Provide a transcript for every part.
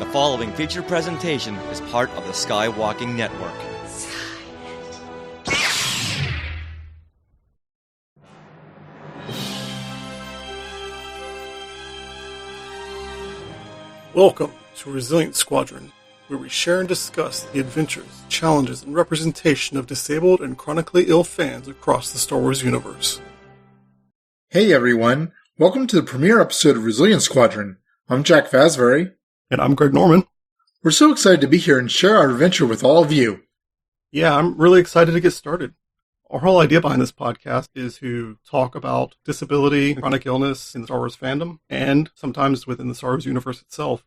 The following feature presentation is part of the Skywalking Network. Welcome to Resilience Squadron, where we share and discuss the adventures, challenges, and representation of disabled and chronically ill fans across the Star Wars universe. Hey everyone, welcome to the premiere episode of Resilience Squadron. I'm Jack Vasvary. And I'm Greg Norman. We're so excited to be here and share our adventure with all of you. Yeah, I'm really excited to get started. Our whole idea behind this podcast is to talk about disability and chronic illness in the Star Wars fandom, and sometimes within the Star Wars universe itself.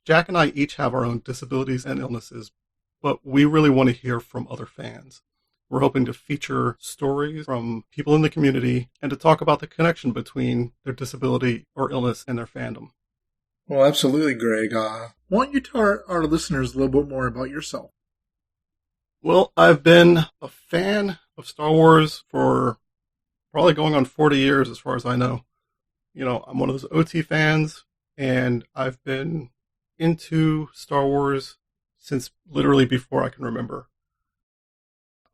Jack and I each have our own disabilities and illnesses, but we really want to hear from other fans. We're hoping to feature stories from people in the community and to talk about the connection between their disability or illness and their fandom. Well, absolutely, Greg. Why don't you tell our listeners a little bit more about yourself? Well, I've been a fan of Star Wars for probably going on 40 years as far as I know. You know, I'm one of those OT fans, and I've been into Star Wars since literally before I can remember.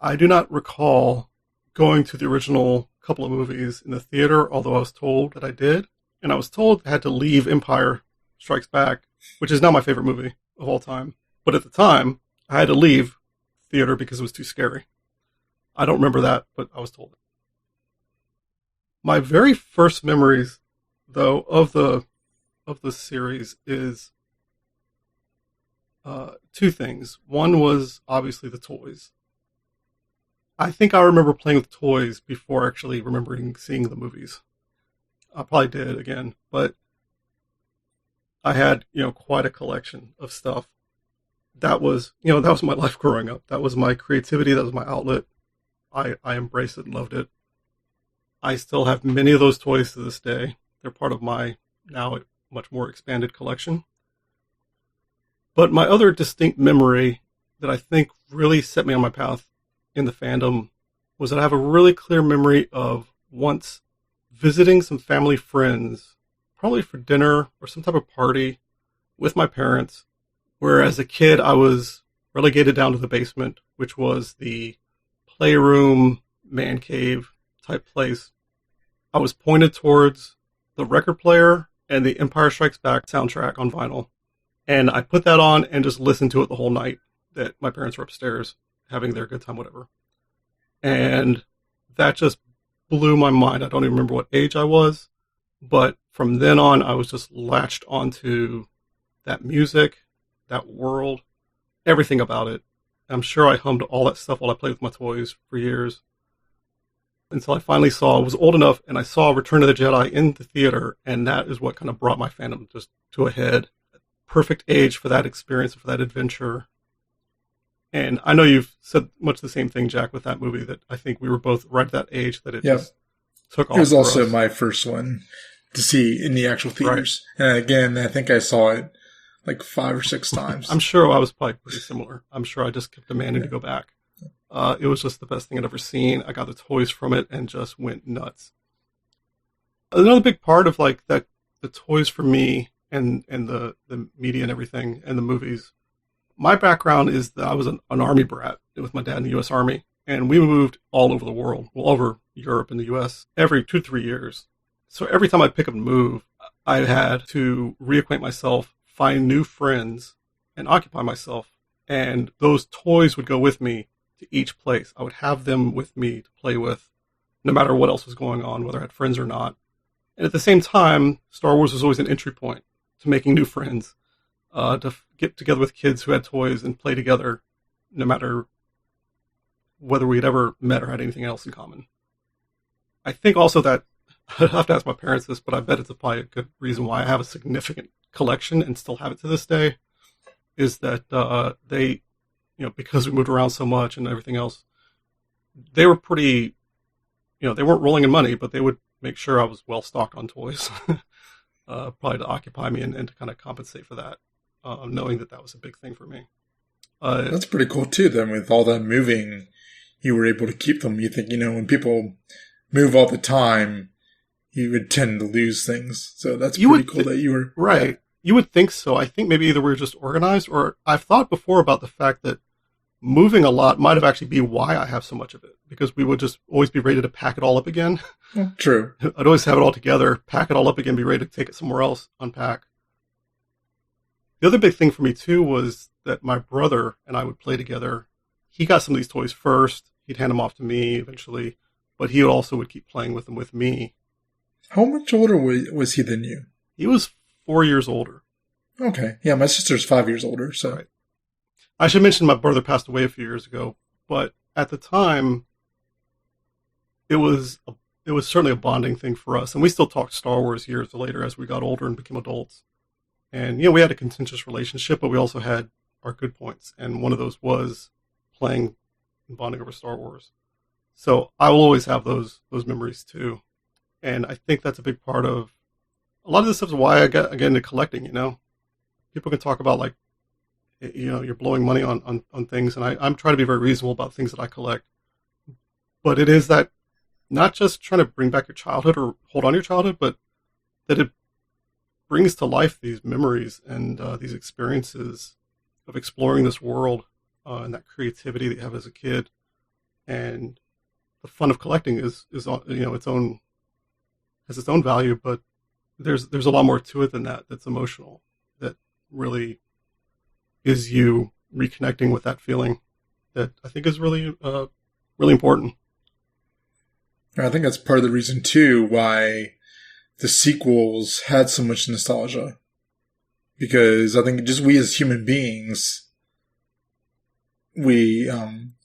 I do not recall going to the original couple of movies in the theater, although I was told that I did. And I was told I had to leave Empire Strikes Back, which is now my favorite movie of all time. But at the time, I had to leave theater because it was too scary. I don't remember that, but I was told it. My very first memories, though, of the series is two things. One was obviously the toys. I think I remember playing with toys before actually remembering seeing the movies. I probably did again, but I had, quite a collection of stuff. That was my life growing up. That was my creativity. That was my outlet. I embraced it and loved it. I still have many of those toys to this day. They're part of my now much more expanded collection. But my other distinct memory that I think really set me on my path in the fandom was that I have a really clear memory of once visiting some family friends, probably for dinner or some type of party with my parents, where as a kid I was relegated down to the basement, which was the playroom, man cave type place. I was pointed towards the record player and the Empire Strikes Back soundtrack on vinyl. And I put that on and just listened to it the whole night that my parents were upstairs having their good time, whatever. And that just blew my mind. I don't even remember what age I was, but from then on, I was just latched onto that music, that world, everything about it. I'm sure I hummed all that stuff while I played with my toys for years. Until I finally I was old enough, and I saw Return of the Jedi in the theater, and that is what kind of brought my fandom just to a head. Perfect age for that experience, for that adventure. And I know you've said much the same thing, Jack, with that movie, that I think we were both right at that age that it just took off. It was also my first one to see in the actual theaters. Right. And again, I think I saw it like 5 or 6 times. I'm sure I was probably pretty similar. I'm sure I just kept demanding to go back. It was just the best thing I'd ever seen. I got the toys from it and just went nuts. Another big part of like that, the toys for me and the media and everything and the movies. My background is that I was an Army brat with my dad in the U.S. Army, and we moved all over the world, all over Europe and the U.S. every 2 to 3 years. So every time I'd pick up and move, I had to reacquaint myself, find new friends, and occupy myself. And those toys would go with me to each place. I would have them with me to play with, no matter what else was going on, whether I had friends or not. And at the same time, Star Wars was always an entry point to making new friends. To get together with kids who had toys and play together, no matter whether we had ever met or had anything else in common. I think also that, I'd have to ask my parents this, but I bet it's probably a good reason why I have a significant collection and still have it to this day, is that they, because we moved around so much and everything else, they were pretty, they weren't rolling in money, but they would make sure I was well stocked on toys, probably to occupy me and to kind of compensate for that. Knowing that was a big thing for me. That's pretty cool too. Then with all that moving, you were able to keep them. You think, when people move all the time, you would tend to lose things. So that's pretty cool that you were... Right. You would think so. I think maybe either we're just organized, or I've thought before about the fact that moving a lot might have actually be why I have so much of it, because we would just always be ready to pack it all up again. True. I'd always have it all together, pack it all up again, be ready to take it somewhere else, unpack. The other big thing for me too was that my brother and I would play together. He got some of these toys first. He'd hand them off to me eventually, but he also would keep playing with them with me. How much older was he than you? He was 4 years older. Okay. Yeah, my sister's 5 years older, so. Right. I should mention my brother passed away a few years ago, but at the time, it was certainly a bonding thing for us. And we still talked Star Wars years later as we got older and became adults. And, we had a contentious relationship, but we also had our good points. And one of those was playing and bonding over Star Wars. So I will always have those memories too. And I think that's a big part of a lot of this stuff is why I get into collecting, People can talk about you're blowing money on things, and I'm trying to be very reasonable about things that I collect. But it is that not just trying to bring back your childhood or hold on to your childhood, but that it brings to life these memories and these experiences of exploring this world and that creativity that you have as a kid. And the fun of collecting is its own value, but there's a lot more to it than that. That's emotional. That really is you reconnecting with that feeling that I think is really, really important. I think that's part of the reason too why the sequels had so much nostalgia, because I think just we as human beings, we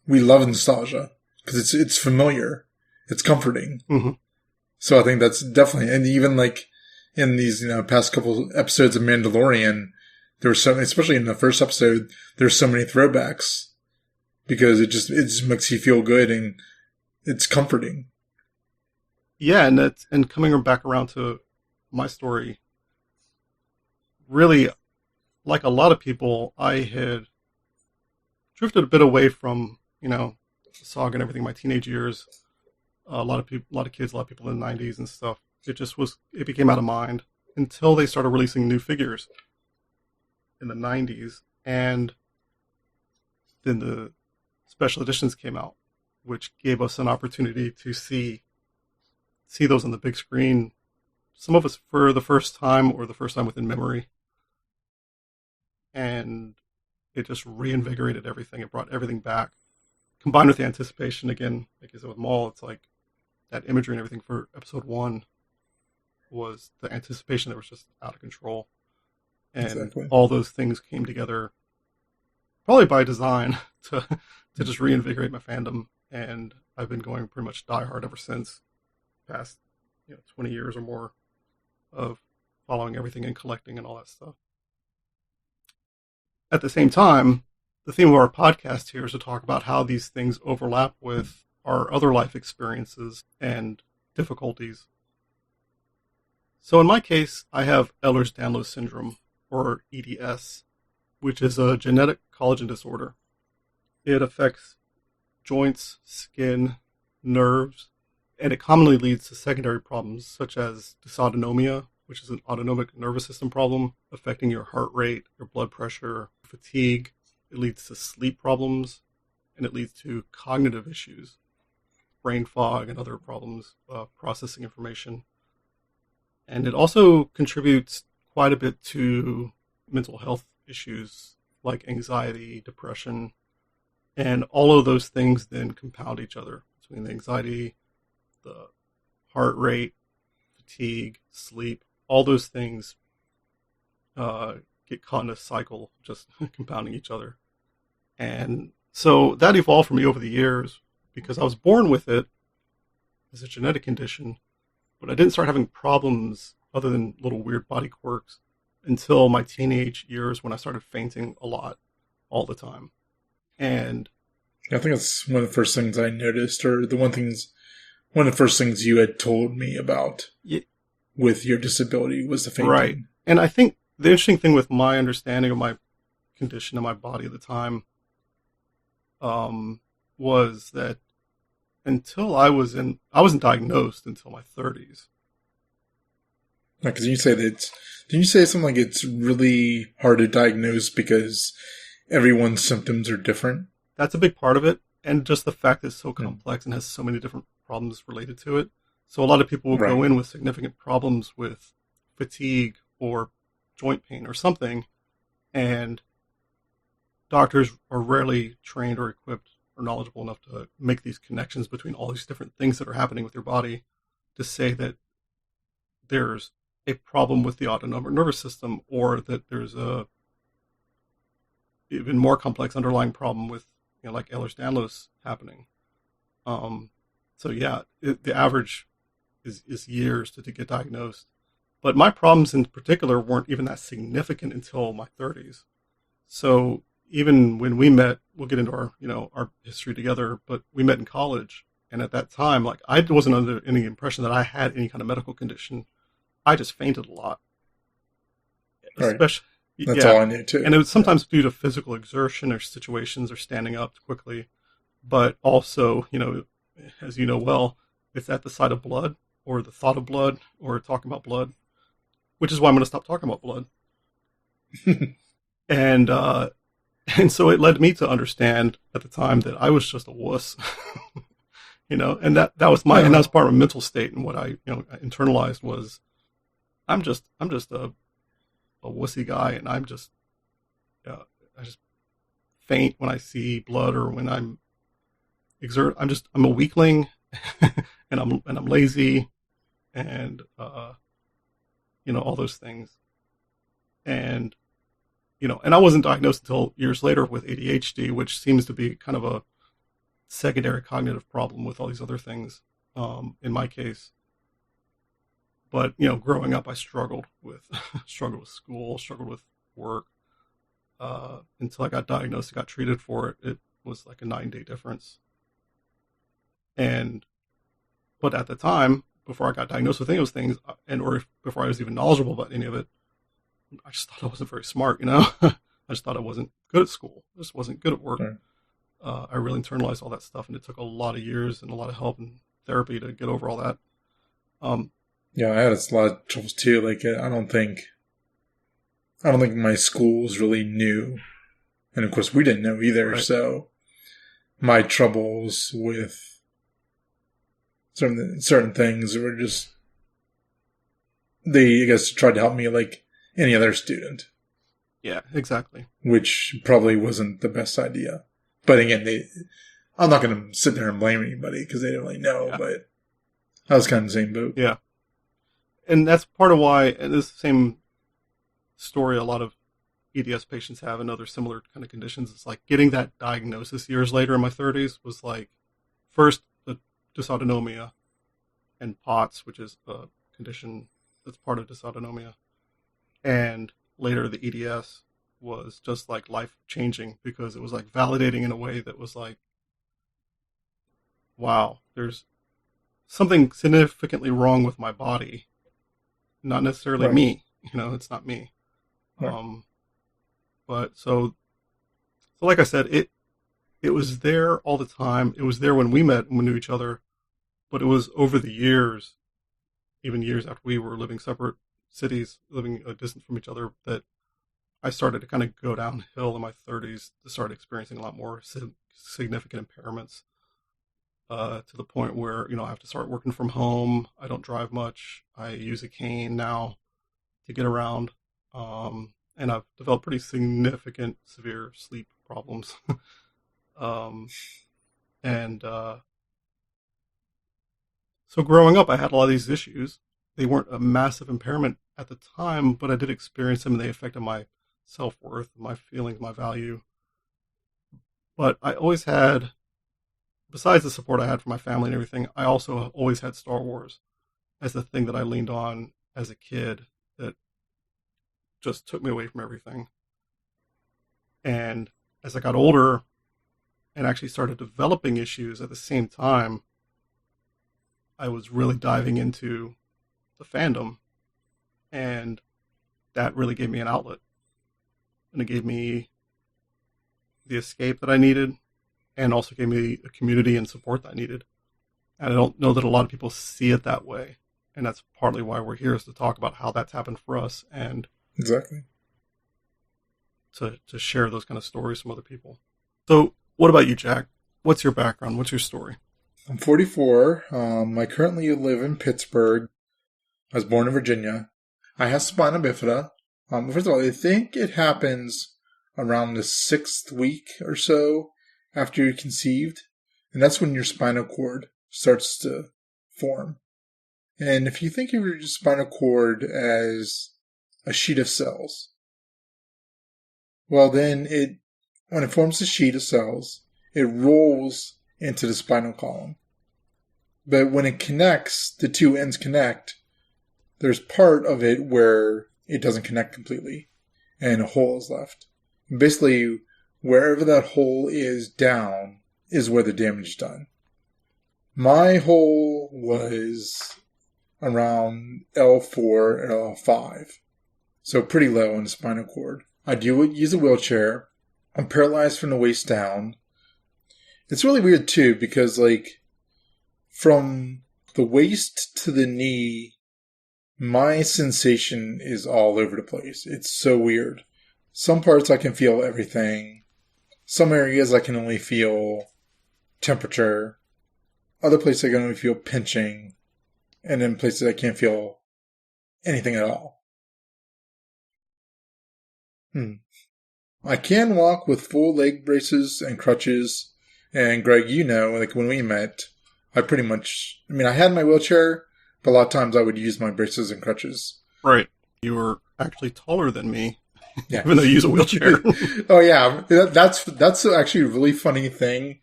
love nostalgia because it's familiar, it's comforting. Mm-hmm. So I think that's definitely, and even in these past couple episodes of Mandalorian, there were so, especially in the first episode, there's so many throwbacks because it just makes you feel good and it's comforting. Yeah, and coming back around to my story, really, like a lot of people, I had drifted a bit away from, the saga and everything in my teenage years. A lot of kids, a lot of people in the 90s and stuff. It became out of mind until they started releasing new figures in the 90s, and then the special editions came out, which gave us an opportunity to see those on the big screen, some of us for the first time or the first time within memory. And it just reinvigorated everything. It brought everything back, combined with the anticipation again, like I said with Maul. It's like that imagery and everything for episode 1 was the anticipation that was just out of control. And exactly. All those things came together, probably by design, to just reinvigorate my fandom. And I've been going pretty much die hard ever since. Past 20 years or more of following everything and collecting and all that stuff. At the same time, the theme of our podcast here is to talk about how these things overlap with our other life experiences and difficulties. So in my case, I have Ehlers-Danlos syndrome, or EDS, which is a genetic collagen disorder. It affects joints, skin, nerves, and it commonly leads to secondary problems such as dysautonomia, which is an autonomic nervous system problem affecting your heart rate, your blood pressure, fatigue. It leads to sleep problems, and it leads to cognitive issues, brain fog and other problems processing information. And it also contributes quite a bit to mental health issues like anxiety, depression, and all of those things then compound each other between the anxiety, the heart rate, fatigue, sleep, all those things get caught in a cycle, just compounding each other. And so that evolved for me over the years because I was born with it as a genetic condition, but I didn't start having problems other than little weird body quirks until my teenage years when I started fainting a lot, all the time. And I think that's one of the first things I noticed, or one of the first things you had told me about with your disability was the fainting. Right. And I think the interesting thing with my understanding of my condition and my body at the time was that until I wasn't diagnosed until my 30s. Because you say that didn't you say something like it's really hard to diagnose because everyone's symptoms are different? That's a big part of it. And just the fact that it's so complex and has so many different problems related to it. So a lot of people will go in with significant problems with fatigue or joint pain or something, and doctors are rarely trained or equipped or knowledgeable enough to make these connections between all these different things that are happening with your body to say that there's a problem with the autonomic nervous system, or that there's a even more complex underlying problem with, like Ehlers-Danlos happening. So yeah, the average is years to get diagnosed. But my problems in particular weren't even that significant until my 30s. So even when we met, we'll get into our history together, but we met in college. And at that time, like, I wasn't under any impression that I had any kind of medical condition. I just fainted a lot. Right. Especially, That's all I knew too. And it was sometimes due to physical exertion or situations or standing up quickly. But also, as you know well, it's at the sight of blood or the thought of blood or talking about blood, which is why I'm going to stop talking about blood. And so it led me to understand at the time that I was just a wuss, and that was and that was part of my mental state. And what I internalized was, I'm just a wussy guy, and I just faint when I see blood or when I'm a weakling, and I'm lazy, and all those things, and and I wasn't diagnosed until years later with ADHD, which seems to be kind of a secondary cognitive problem with all these other things. In my case, but growing up, I struggled with school, struggled with work, until I got diagnosed and got treated for it. It was like a 9-day difference. But at the time, before I got diagnosed with any of those things, or before I was even knowledgeable about any of it, I just thought I wasn't very smart, I just thought I wasn't good at school. I just wasn't good at work. Right. I really internalized all that stuff, and it took a lot of years and a lot of help and therapy to get over all that. Yeah, I had a lot of troubles too. Like, I don't think my schools really knew, and of course we didn't know either. Right. So my troubles with certain things were just, they, I guess, tried to help me like any other student. Yeah, exactly. Which probably wasn't the best idea. But again, I'm not going to sit there and blame anybody because they didn't really know, but I was kind of in the same boat. Yeah. And that's part of why, and this is the same story a lot of EDS patients have and other similar kind of conditions. It's like getting that diagnosis years later in my 30s was like, first, the dysautonomia and POTS, which is a condition that's part of dysautonomia. And later the EDS was just like life-changing because it was like validating in a way that was like, wow, there's something significantly wrong with my body. Not necessarily me, it's not me. Right. But so like I said, it was there all the time. It was there when we met and we knew each other, but it was over the years, even years after we were living separate cities, living a distance from each other, that I started to kind of go downhill in my 30s to start experiencing a lot more significant impairments, to the point where, I have to start working from home. I don't drive much. I use a cane now to get around. And I've developed pretty significant, severe sleep problems. So growing up, I had a lot of these issues. They weren't a massive impairment at the time, but I did experience them, and they affected my self-worth, my feelings, my value. But I always had, besides the support I had from my family and everything, I also always had Star Wars as the thing that I leaned on as a kid that just took me away from everything. And as I got older and actually started developing issues at the same time, I was really diving into the fandom, and that really gave me an outlet, and it gave me the escape that I needed, and also gave me a community and support that I needed. And I don't know that a lot of people see it that way. And that's partly why we're here, is to talk about how that's happened for us and Exactly. to share those kind of stories from other people. So what about you, Jack? What's your background? What's your story? I'm 44. I currently live in Pittsburgh. I was born in Virginia. I have spina bifida. First of all, I think it happens around the 6th week or so after you're conceived. And that's when your spinal cord starts to form. And if you think of your spinal cord as a sheet of cells, well, then when it forms a sheet of cells, it rolls into the spinal column. But when it connects, the two ends connect, there's part of it where it doesn't connect completely, and a hole is left. Basically, wherever that hole is down is where the damage is done. My hole was around L4 and L5, so pretty low in the spinal cord. I do use a wheelchair. I'm paralyzed from the waist down. It's really weird too, because from the waist to the knee, my sensation is all over the place. It's so weird. Some parts I can feel everything. Some areas I can only feel temperature. Other places I can only feel pinching. And then places I can't feel anything at all. I can walk with full leg braces and crutches. And Greg, when we met, I had my wheelchair, but a lot of times I would use my braces and crutches. Right. You were actually taller than me, yeah. Even though you use a wheelchair. Oh, yeah. That's actually a really funny thing,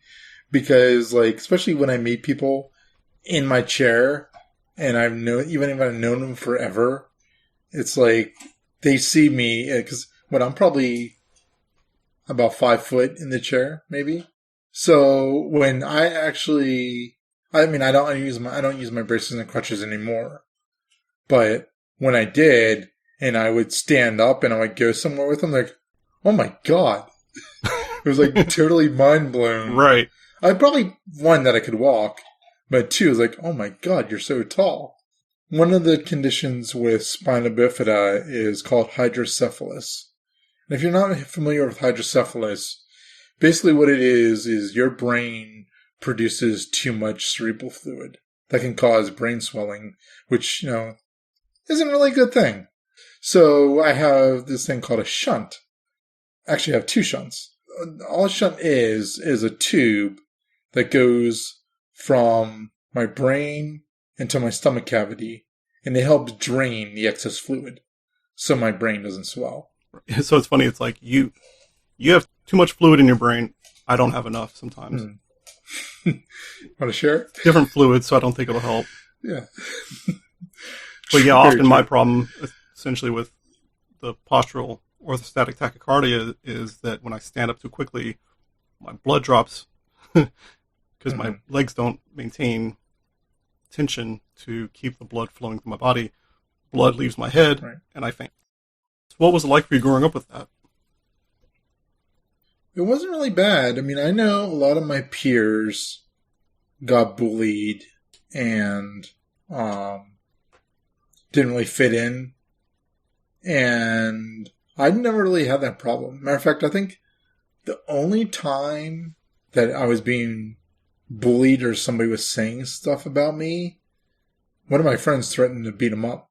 because, especially when I meet people in my chair, and even if I've known them forever, it's they see me, because I'm probably about 5 foot in the chair, maybe. So when I don't use my braces and crutches anymore. But when I did, and I would stand up and I would go somewhere with them, oh my God. It was totally mind blown. Right. I probably, one, that I could walk, but two, was oh my God, you're so tall. One of the conditions with spina bifida is called hydrocephalus. And if you're not familiar with hydrocephalus, basically what it is your brain produces too much cerebral fluid that can cause brain swelling, which, isn't really a good thing. So I have this thing called a shunt. Actually, I have 2 shunts. All a shunt is a tube that goes from my brain into my stomach cavity, and it helps drain the excess fluid so my brain doesn't swell. So it's funny, it's you have too much fluid in your brain. I don't have enough sometimes. Want to share? Different fluids, so I don't think it'll help. Yeah. But yeah, often my problem, essentially with the postural orthostatic tachycardia, is that when I stand up too quickly, my blood drops because my legs don't maintain tension to keep the blood flowing through my body. Blood leaves my head, and I faint. So what was it like for you growing up with that? It wasn't really bad. I know a lot of my peers got bullied and didn't really fit in. And I never really had that problem. Matter of fact, I think the only time that I was being bullied or somebody was saying stuff about me, one of my friends threatened to beat him up.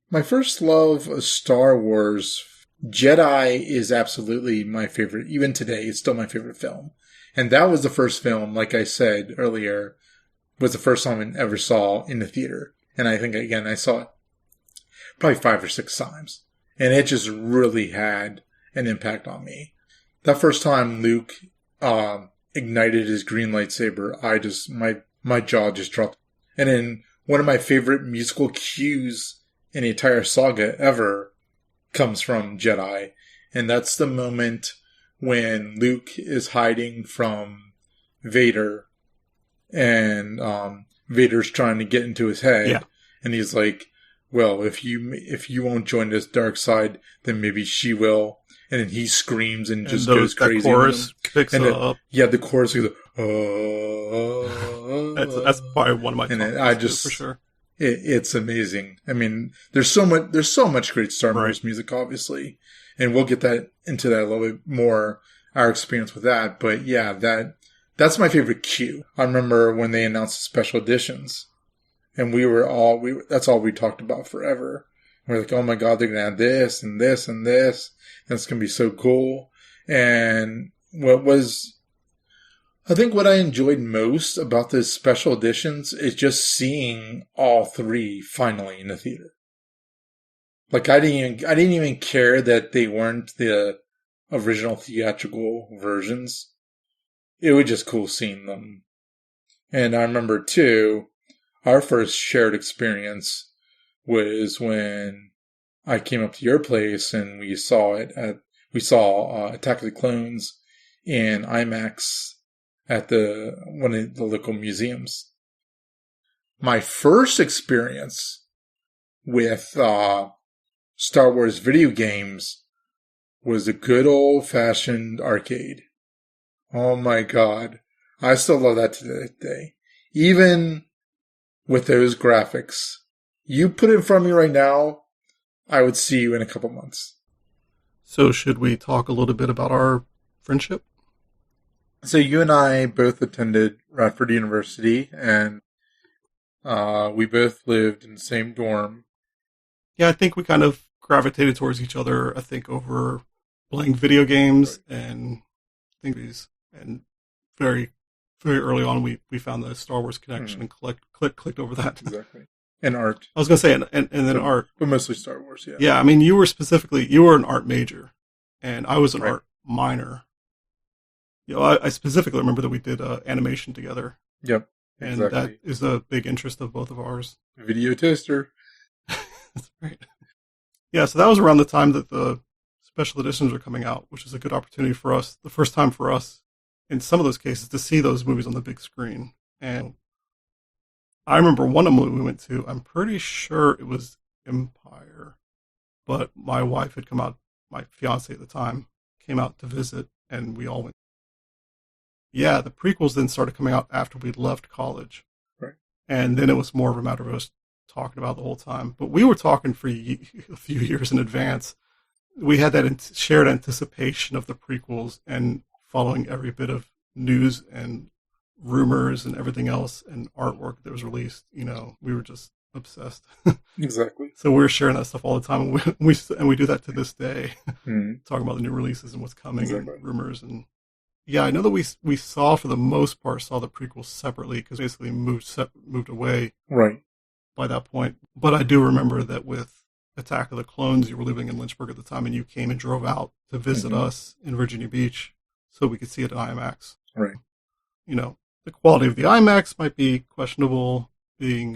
My first love of Star Wars, Jedi, is absolutely my favorite. Even today, it's still my favorite film. And that was the first film, like I said earlier, was the first time I ever saw in the theater. And I think, again, I saw it probably 5 or 6 times. And it just really had an impact on me. That first time Luke ignited his green lightsaber, my jaw just dropped. And then one of my favorite musical cues in the entire saga ever comes from Jedi. And that's the moment when Luke is hiding from Vader, and Vader's trying to get into his head. Yeah. And he's like, well, if you won't join this dark side, then maybe she will. And then he screams and just goes crazy. The chorus picks up. Yeah, the chorus goes, That's probably one of my and favorites I just, for sure. it's amazing. I mean, there's so much great Star Wars music, obviously, and we'll get into that a little bit more, our experience with that. But yeah, that's my favorite cue. I remember when they announced the special editions, and that's all we talked about forever. We're like, oh my God, they're gonna add this and this and this, and it's gonna be so cool. And I think what I enjoyed most about the special editions is just seeing all three finally in the theater. Like I didn't even care that they weren't the original theatrical versions. It was just cool seeing them. And I remember too, our first shared experience was when I came up to your place and we saw Attack of the Clones in IMAX at one of the local museums. My first experience with Star Wars video games was a good old-fashioned arcade. Oh my God. I still love that to this day. Even with those graphics. You put it in front of me right now, I would see you in a couple months. So should we talk a little bit about our friendship? So you and I both attended Radford University, and we both lived in the same dorm. Yeah, I think we kind of gravitated towards each other, I think, over playing video games and things. And very, very early on, we found the Star Wars connection and clicked over that. Exactly. And art. I was going to say, and then art. But mostly Star Wars, yeah. Yeah, I mean, you were an art major, and I was an art minor. You know, I specifically remember that we did animation together. Yep, exactly. And that is a big interest of both of ours. Video toaster. That's right. Yeah, so that was around the time that the special editions were coming out, which is a good opportunity for us, the first time for us, in some of those cases, to see those movies on the big screen. And I remember one of them we went to, I'm pretty sure it was Empire, but my wife had come out, my fiance at the time, came out to visit, and we all went. Yeah, the prequels then started coming out after we left college. Right. And then it was more of a matter of us talking about the whole time. But we were talking for a few years in advance. We had that shared anticipation of the prequels and following every bit of news and rumors and everything else and artwork that was released. You know, we were just obsessed. Exactly. So we're sharing that stuff all the time. And we do that to this day, talking about the new releases and what's coming and rumors. And yeah, I know that we saw, for the most part, the prequels separately because basically moved away by that point. But I do remember that with Attack of the Clones, you were living in Lynchburg at the time, and you came and drove out to visit us in Virginia Beach so we could see it at IMAX. Right. You know, the quality of the IMAX might be questionable, being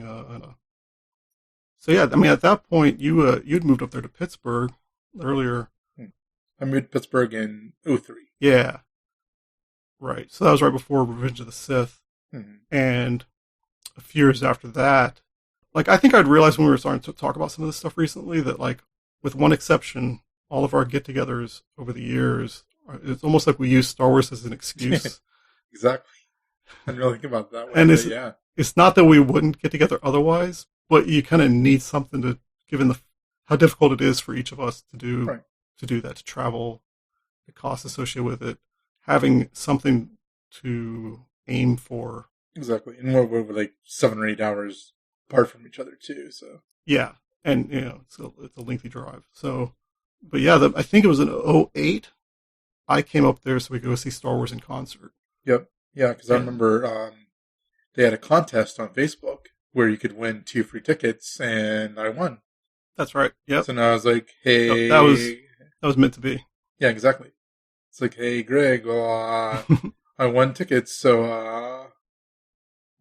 So yeah, I mean, at that point, you'd moved up there to Pittsburgh earlier. I moved to Pittsburgh in 2003. Yeah. Right. So that was right before Revenge of the Sith. And a few years after that, like, I think I'd realized when we were starting to talk about some of this stuff recently that, like, with one exception, all of our get-togethers over the years, it's almost like we use Star Wars as an excuse. Exactly. I didn't really think about that way. And it's not that we wouldn't get together otherwise, but you kind of need something to, given how difficult it is for each of us to do that, to travel, the costs associated with it, having something to aim for. Exactly. And we're like 7 or 8 hours apart from each other too, so. Yeah. And, you know, it's a lengthy drive. So, but yeah, I think it was in 2008, I came up there so we could go see Star Wars in concert. Yep. Yeah, because I remember they had a contest on Facebook where you could win 2 free tickets, and I won. That's right. Yep. So now I was like, hey. That was meant to be. Yeah, exactly. It's like, hey, Greg, well, I won tickets, so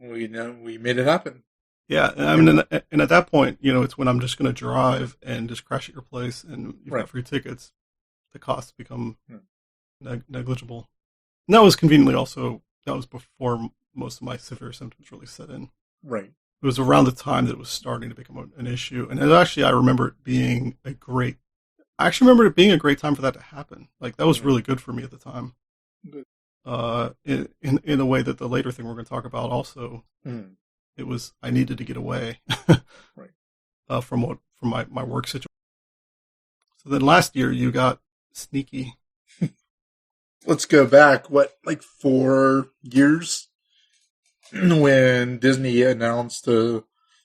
we made it happen. Yeah, I mean, and at that point, you know, it's when I'm just going to drive and just crash at your place, and you've got free tickets. The costs become negligible. And that was conveniently also, that was before most of my severe symptoms really set in. Right. It was around the time that it was starting to become an issue, and I remember it being a great time for that to happen. Like, that was really good for me at the time. Good. In a way that the later thing we're going to talk about also I needed to get away Right. from my work situation. So then last year you got sneaky. Let's go back, like 4 years? When Disney announced a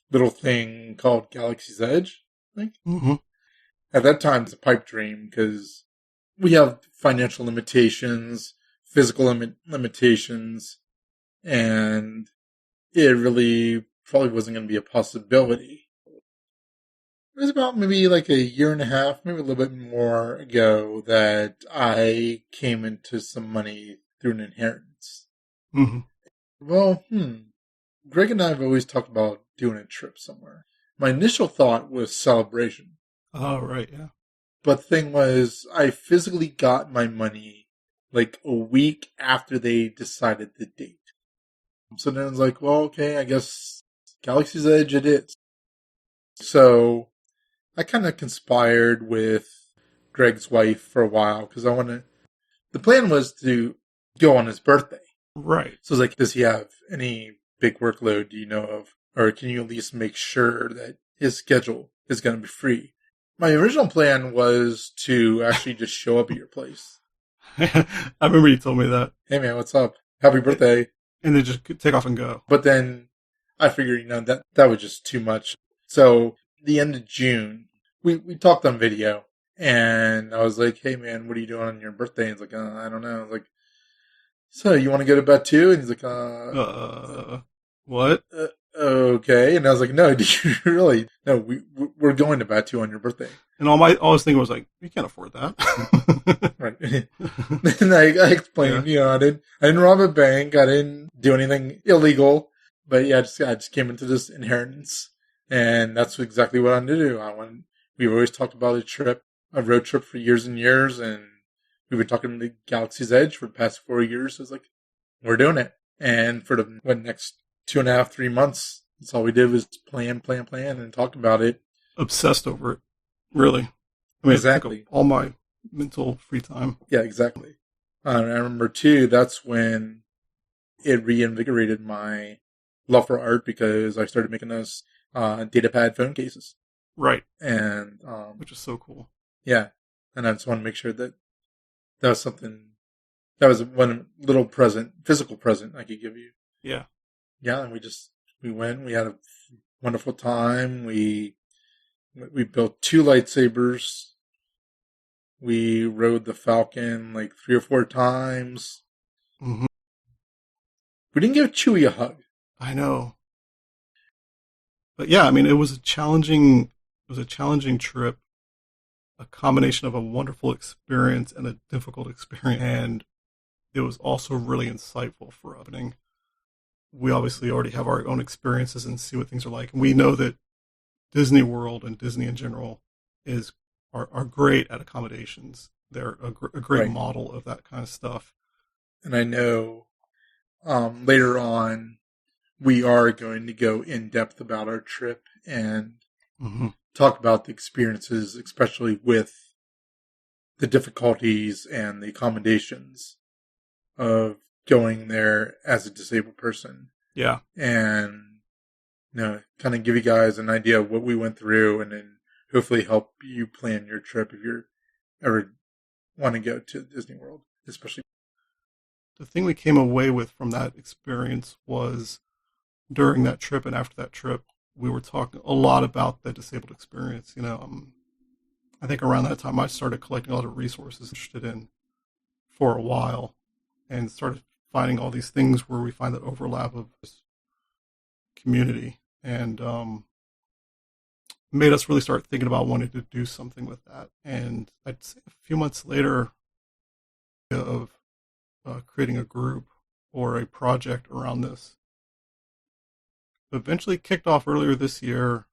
little thing called Galaxy's Edge, I think. Mm-hmm. At that time, it's a pipe dream because we have financial limitations, physical limitations, and it really probably wasn't going to be a possibility. It was about maybe like a year and a half, maybe a little bit more ago, that I came into some money through an inheritance. Mm-hmm. Well, Greg and I have always talked about doing a trip somewhere. My initial thought was Celebration. Oh, right, yeah. But the thing was, I physically got my money like a week after they decided the date. So then I was like, well, okay, I guess Galaxy's Edge it is. So I kind of conspired with Greg's wife for a while because the plan was to go on his birthday. Right. So it's like, does he have any big workload do you know of? Or can you at least make sure that his schedule is going to be free? My original plan was to actually just show up at your place. I remember you told me that. Hey man, what's up? Happy birthday. And then just take off and go. But then I figured, that was just too much. So the end of June, we talked on video and I was like, hey man, what are you doing on your birthday? And he's like, I don't know. I was like, so you want to go to bed too? And he's like, what? Okay. And I was like, no, do you really? No, we're going to Batu on your birthday. And all I was thinking was like, you can't afford that. Right. And I explained, I didn't rob a bank. I didn't do anything illegal. But yeah, I just came into this inheritance. And that's exactly what I wanted to do. We've always talked about a road trip for years and years. And we've been talking to Galaxy's Edge for the past 4 years. So it's like, we're doing it. And for the next 2.5, 3 months, that's all we did was plan, and talk about it. Obsessed over it. Really. I mean, exactly. All my mental free time. Yeah, exactly. And I remember, too, that's when it reinvigorated my love for art because I started making us datapad phone cases. Right. And which is so cool. Yeah. And I just want to make sure that was something, that was one little physical present I could give you. Yeah. Yeah, and we went, we had a wonderful time. We built 2 lightsabers. We rode the Falcon like 3 or 4 times. Mm-hmm. We didn't give Chewie a hug. I know. But yeah, I mean, it was a challenging trip, a combination of a wonderful experience and a difficult experience. And it was also really insightful for opening. We obviously already have our own experiences and see what things are like. And we know that Disney World and Disney in general are great at accommodations. They're a great right. model of that kind of stuff. And I know later on we are going to go in depth about our trip and talk about the experiences, especially with the difficulties and the accommodations of going there as a disabled person. Yeah. And, kind of give you guys an idea of what we went through and then hopefully help you plan your trip if you're ever want to go to Disney World, especially. The thing we came away with from that experience was during that trip and after that trip, we were talking a lot about the disabled experience. I think around that time I started collecting a lot of resources interested in for a while and started finding all these things where we find that overlap of this community and made us really start thinking about wanting to do something with that. And I'd say a few months later of creating a group or a project around this eventually kicked off earlier this year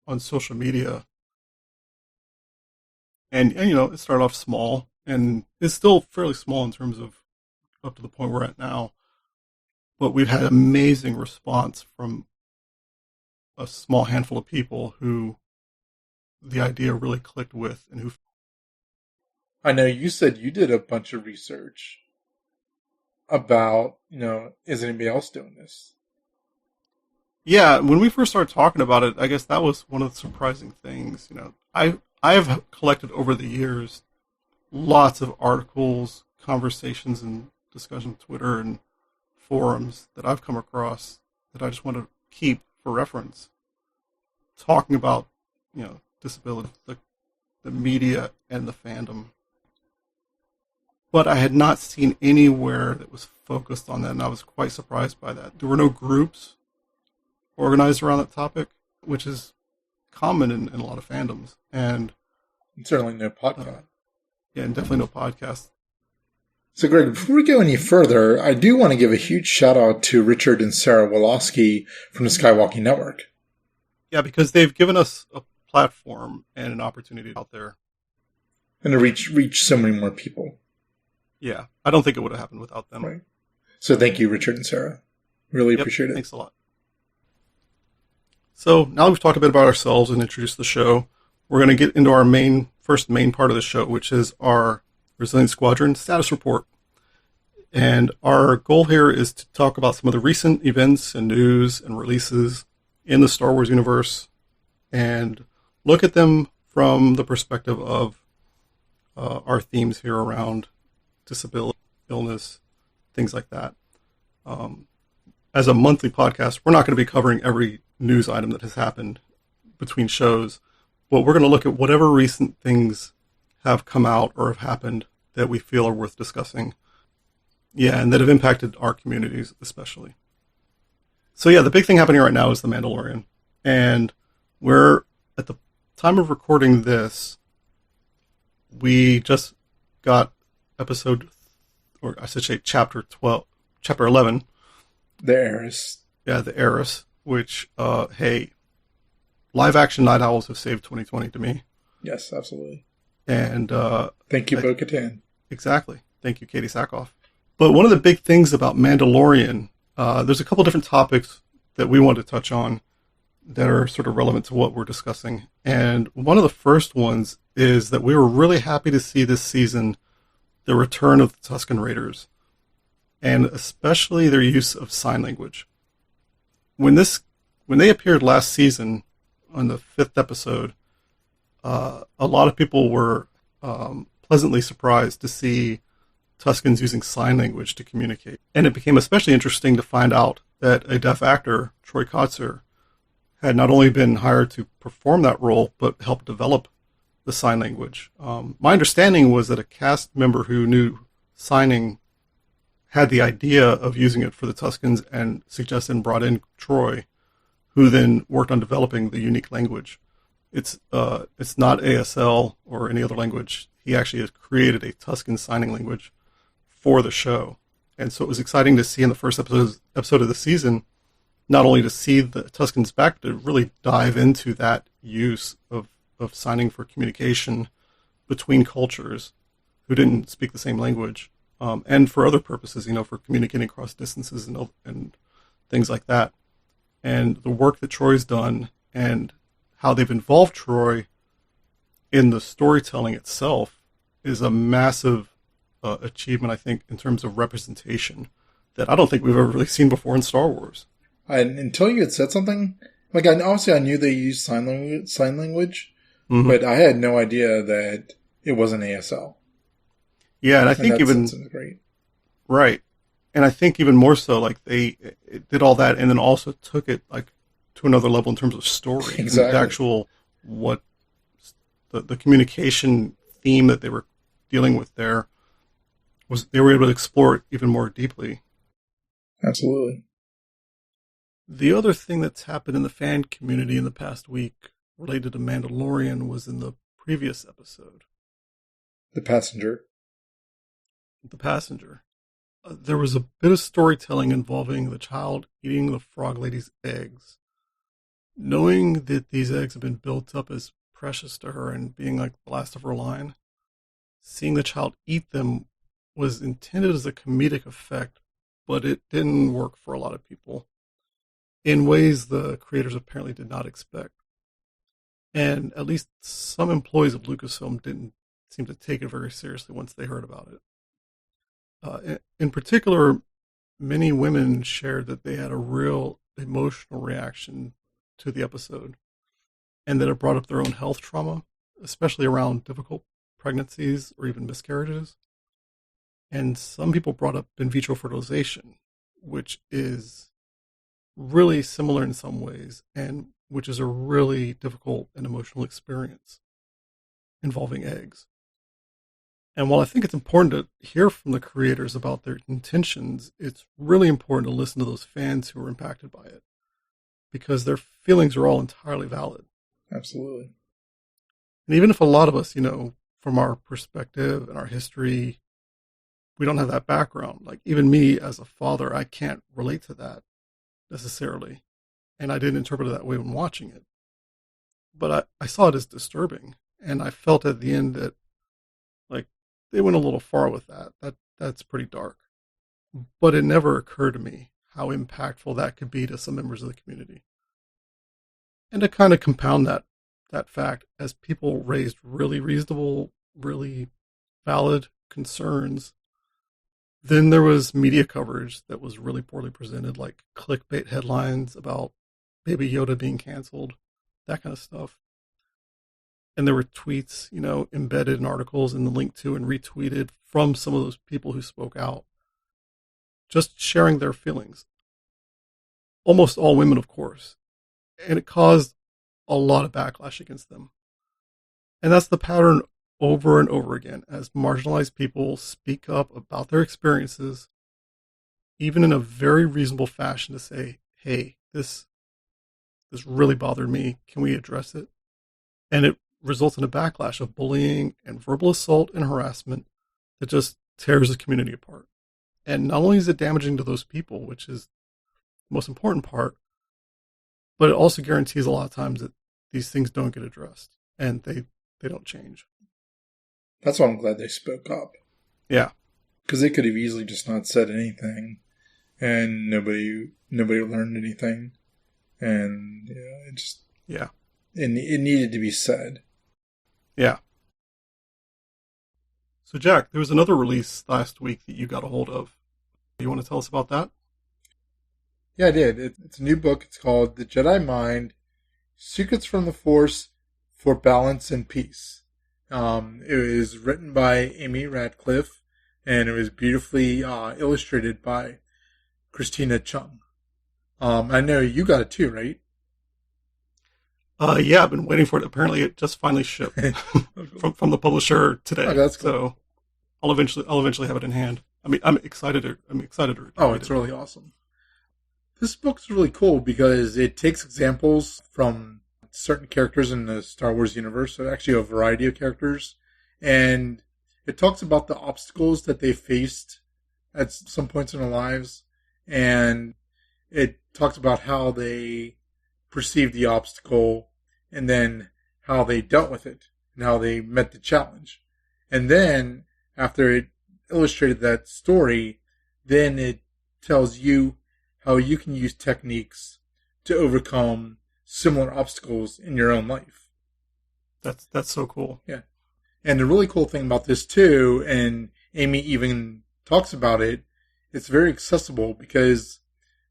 on social media. And it started off small and it's still fairly small in terms of up to the point we're at now. But we've had amazing response from a small handful of people who the idea really clicked with and who. I know you said you did a bunch of research about, is anybody else doing this? Yeah, when we first started talking about it, I guess that was one of the surprising things. I have collected over the years lots of articles, conversations, and discussion on Twitter and forums that I've come across that I just want to keep for reference, talking about disability, the media, and the fandom. But I had not seen anywhere that was focused on that, and I was quite surprised by that. There were no groups organized around that topic, which is common in a lot of fandoms. And certainly no podcast. Yeah, and definitely no podcast. So, Greg, before we go any further, I do want to give a huge shout out to Richard and Sarah Wolosky from the Skywalking Network. Yeah, because they've given us a platform and an opportunity out there. And to reach so many more people. Yeah, I don't think it would have happened without them. Right. So thank you, Richard and Sarah. Really appreciate it. Thanks a lot. So now we've talked a bit about ourselves and introduced the show. We're going to get into our first main part of the show, which is our Resilience Squadron status report. And our goal here is to talk about some of the recent events and news and releases in the Star Wars universe and look at them from the perspective of our themes here around disability, illness, things like that. As a monthly podcast, we're not going to be covering every news item that has happened between shows, but we're going to look at whatever recent things have come out or have happened that we feel are worth discussing. Yeah, and that have impacted our communities especially. So yeah, the big thing happening right now is The Mandalorian. And we're, at the time of recording this, we just got chapter 11. The Heiress. Yeah, The Heiress, which, hey, live action Night Owls have saved 2020 to me. Yes, absolutely. And thank you, Bo-Katan. Exactly. Thank you, Katie Sackhoff. But one of the big things about Mandalorian, there's a couple different topics that we want to touch on that are sort of relevant to what we're discussing. And one of the first ones is that we were really happy to see this season the return of the Tuscan Raiders, and especially their use of sign language. When they appeared last season on the 5th episode, a lot of people were pleasantly surprised to see Tuscans using sign language to communicate. And it became especially interesting to find out that a deaf actor, Troy Kotzer, had not only been hired to perform that role, but help develop the sign language. My understanding was that a cast member who knew signing had the idea of using it for the Tuscans and suggested and brought in Troy, who then worked on developing the unique language. It's not ASL or any other language. He actually has created a Tuscan signing language for the show. And so it was exciting to see in the first episode of the season, not only to see the Tuscans back, but to really dive into that use of signing for communication between cultures who didn't speak the same language, and for other purposes, for communicating across distances and things like that. And the work that Troy's done and how they've involved Troy in the storytelling itself is a massive achievement, I think, in terms of representation that I don't think we've ever really seen before in Star Wars. Until you had said something, obviously I knew they used sign language, mm-hmm. but I had no idea that it wasn't ASL. Yeah, and I think even great. Right, and I think even more so, they did all that, and then also took it to another level in terms of story. Exactly. The actual the communication theme that they were dealing with there they were able to explore it even more deeply. Absolutely. The other thing that's happened in the fan community in the past week related to Mandalorian was in the previous episode. The Passenger. There was a bit of storytelling involving the child eating the frog lady's eggs. Knowing that these eggs have been built up as precious to her and being like the last of her line, seeing the child eat them was intended as a comedic effect, but it didn't work for a lot of people in ways the creators apparently did not expect. And at least some employees of Lucasfilm didn't seem to take it very seriously once they heard about it. In particular, many women shared that they had a real emotional reaction to the episode, and that it brought up their own health trauma, especially around difficult pregnancies or even miscarriages. And some people brought up in vitro fertilization, which is really similar in some ways, and which is a really difficult and emotional experience involving eggs. And while I think it's important to hear from the creators about their intentions, it's really important to listen to those fans who are impacted by it, because their feelings are all entirely valid. Absolutely. And even if a lot of us, from our perspective and our history, we don't have that background. Like even me as a father, I can't relate to that necessarily. And I didn't interpret it that way when watching it. But I saw it as disturbing. And I felt at the end that they went a little far with that. That's pretty dark. But it never occurred to me how impactful that could be to some members of the community. And to kind of compound that fact, as people raised really reasonable, really valid concerns, then there was media coverage that was really poorly presented, like clickbait headlines about Baby Yoda being canceled, that kind of stuff. And there were tweets, embedded in articles and linked to and retweeted from some of those people who spoke out, just sharing their feelings. Almost all women, of course. And it caused a lot of backlash against them. And that's the pattern over and over again, as marginalized people speak up about their experiences, even in a very reasonable fashion, to say, hey, this really bothered me. Can we address it? And it results in a backlash of bullying and verbal assault and harassment that just tears the community apart. And not only is it damaging to those people, which is the most important part, but it also guarantees a lot of times that these things don't get addressed and they don't change. That's why I'm glad they spoke up. Yeah. Because they could have easily just not said anything and nobody learned anything. And it needed to be said. Yeah. So Jack, there was another release last week that you got a hold of. You want to tell us about that? Yeah, I did. It's a new book. It's called The Jedi Mind, Secrets from the Force for Balance and Peace. It was written by Amy Radcliffe, and it was beautifully illustrated by Christina Chung. I know you got it too, right? Yeah, I've been waiting for it. Apparently, it just finally shipped from the publisher today. Oh, that's cool. So I'll eventually have it in hand. I mean, I'm excited to read it. Oh, it's really awesome. This book's really cool because it takes examples from certain characters in the Star Wars universe, so actually a variety of characters, and it talks about the obstacles that they faced at some points in their lives, and it talks about how they perceived the obstacle and then how they dealt with it and how they met the challenge. And then after it illustrated that story, then it tells you how you can use techniques to overcome similar obstacles in your own life. That's so cool. Yeah. And the really cool thing about this too, and Amy even talks about it, it's very accessible because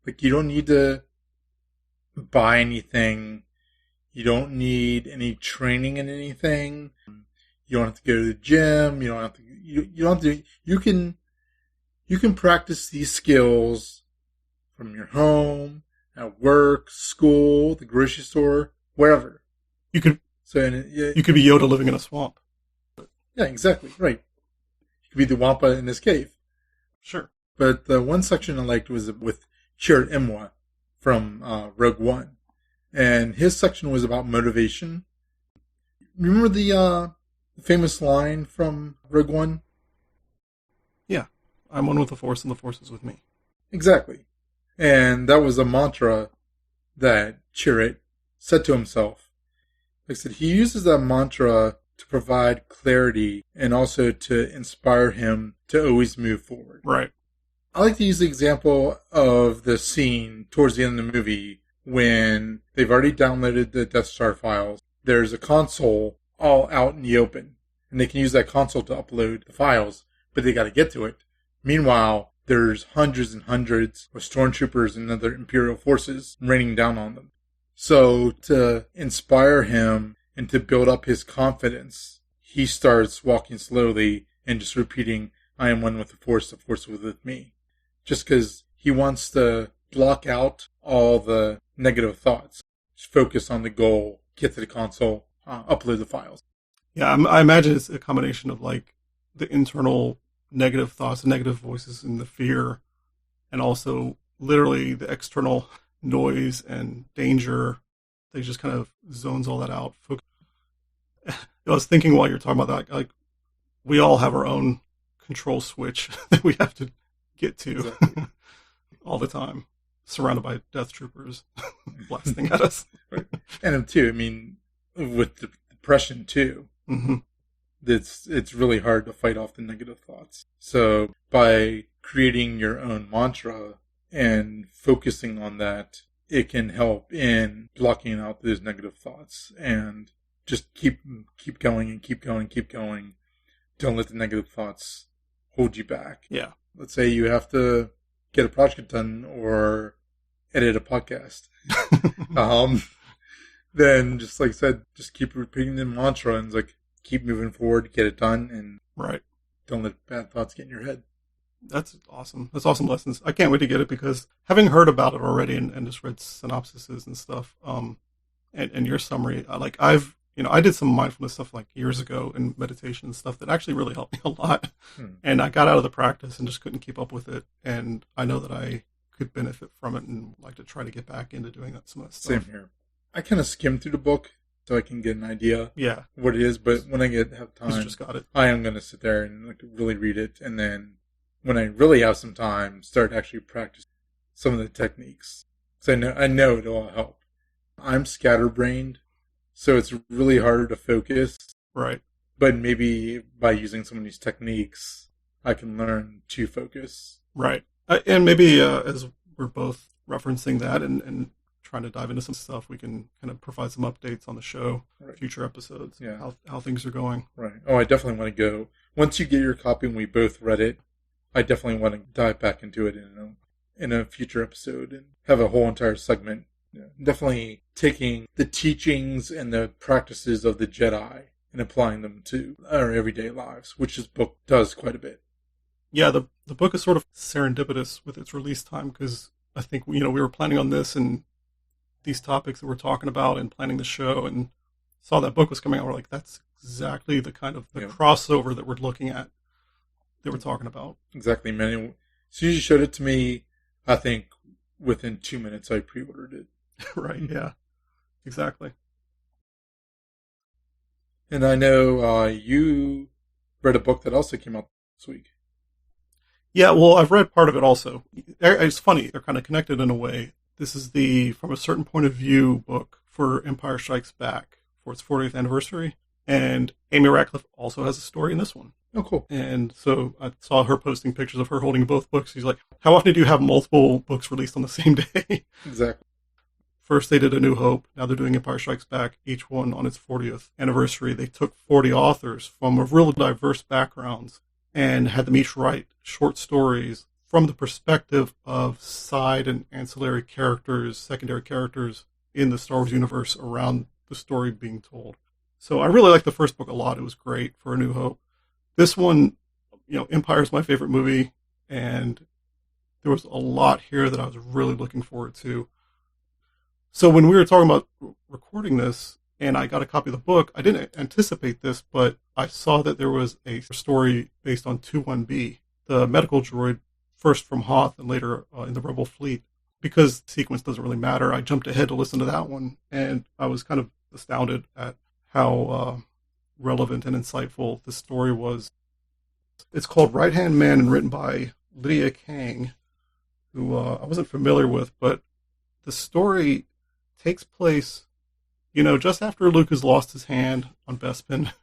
you don't need to buy anything. You don't need any training in anything. You don't have to go to the gym. You don't have to, you can practice these skills from your home, at work, school, the grocery store, wherever. You could be Yoda living in a swamp. Yeah, exactly. Right. You could be the Wampa in this cave. Sure. But the one section I liked was with Chirrut Imwa from Rogue One. And his section was about motivation. Remember the famous line from Rogue One? Yeah. I'm one with the Force and the Force is with me. Exactly. And that was a mantra that Chirrut said to himself. Like I said, he uses that mantra to provide clarity and also to inspire him to always move forward. Right. I like to use the example of the scene towards the end of the movie when they've already downloaded the Death Star files. There's a console all out in the open, and they can use that console to upload the files, but they got to get to it. Meanwhile, there's hundreds and hundreds of stormtroopers and other Imperial forces raining down on them. So to inspire him and to build up his confidence, he starts walking slowly and just repeating, I am one with the force is with me. Just because he wants to block out all the negative thoughts. Just focus on the goal, get to the console, upload the files. Yeah, I imagine it's a combination of like the internal negative thoughts, negative voices, and the fear, and also literally the external noise and danger. They just kind of zones all that out. I was thinking while you're talking about that, like we all have our own control switch that we have to get to exactly. all the time, surrounded by death troopers blasting at us. Right. And too, I mean, with depression too, mm-hmm. it's really hard to fight off the negative thoughts. So by creating your own mantra and focusing on that, it can help in blocking out those negative thoughts and just keep going and keep going. Don't let the negative thoughts hold you back. Yeah. Let's say you have to get a project done or edit a podcast. Then just like I said, just keep repeating the mantra and like keep moving forward, get it done, and right. Don't let bad thoughts get in your head. That's awesome. That's awesome lessons. I can't wait to get it because having heard about it already and just read synopsises and stuff, and your summary, I did some mindfulness stuff like years ago and meditation and stuff that actually really helped me a lot. And I got out of the practice and just couldn't keep up with it. And I know that I could benefit from it and like to try to get back into doing that some of that stuff. Same here. I kind of skim through the book so I can get an idea what it is. But when I have time, just got it. I am going to sit there and like really read it. And then when I really have some time, start actually practicing some of the techniques. So I know it'll all help. I'm scatterbrained, so it's really hard to focus. Right. But maybe by using some of these techniques, I can learn to focus. Right. And maybe as we're both referencing that and trying to dive into some stuff, we can kind of provide some updates on the show, future episodes, how things are going. Right. Oh, I definitely want to go. Once you get your copy and we both read it, I definitely want to dive back into it in a future episode and have a whole entire segment. Yeah. Definitely taking the teachings and the practices of the Jedi and applying them to our everyday lives, which this book does quite a bit. Yeah, the book is sort of serendipitous with its release time because I think we were planning on this and these topics that we're talking about and planning the show and saw that book was coming out. We're like, that's exactly the kind of the crossover that we're looking at, that we're talking about. Exactly, man. As soon as you showed it to me, I think within 2 minutes I pre-ordered it. Right, yeah. Exactly. And I know you read a book that also came out this week. Yeah, well, I've read part of it also. It's funny. They're kind of connected in a way. This is the From a Certain Point of View book for Empire Strikes Back for its 40th anniversary. And Amy Ratcliffe also has a story in this one. Oh, cool. And so I saw her posting pictures of her holding both books. She's like, how often do you have multiple books released on the same day? Exactly. First they did A New Hope. Now they're doing Empire Strikes Back, each one on its 40th anniversary. They took 40 authors from really diverse backgrounds and had them each write short stories from the perspective of side and ancillary characters, secondary characters in the Star Wars universe around the story being told. So I really liked the first book a lot. It was great for A New Hope. This one, Empire is my favorite movie, and there was a lot here that I was really looking forward to. So when we were talking about recording this, and I got a copy of the book, I didn't anticipate this, but I saw that there was a story based on 21B, the medical droid, first from Hoth and later in the Rebel fleet. Because the sequence doesn't really matter, I jumped ahead to listen to that one, and I was kind of astounded at how relevant and insightful the story was. It's called Right Hand Man and written by Lydia Kang, who I wasn't familiar with, but the story takes place, just after Luke has lost his hand on Bespin,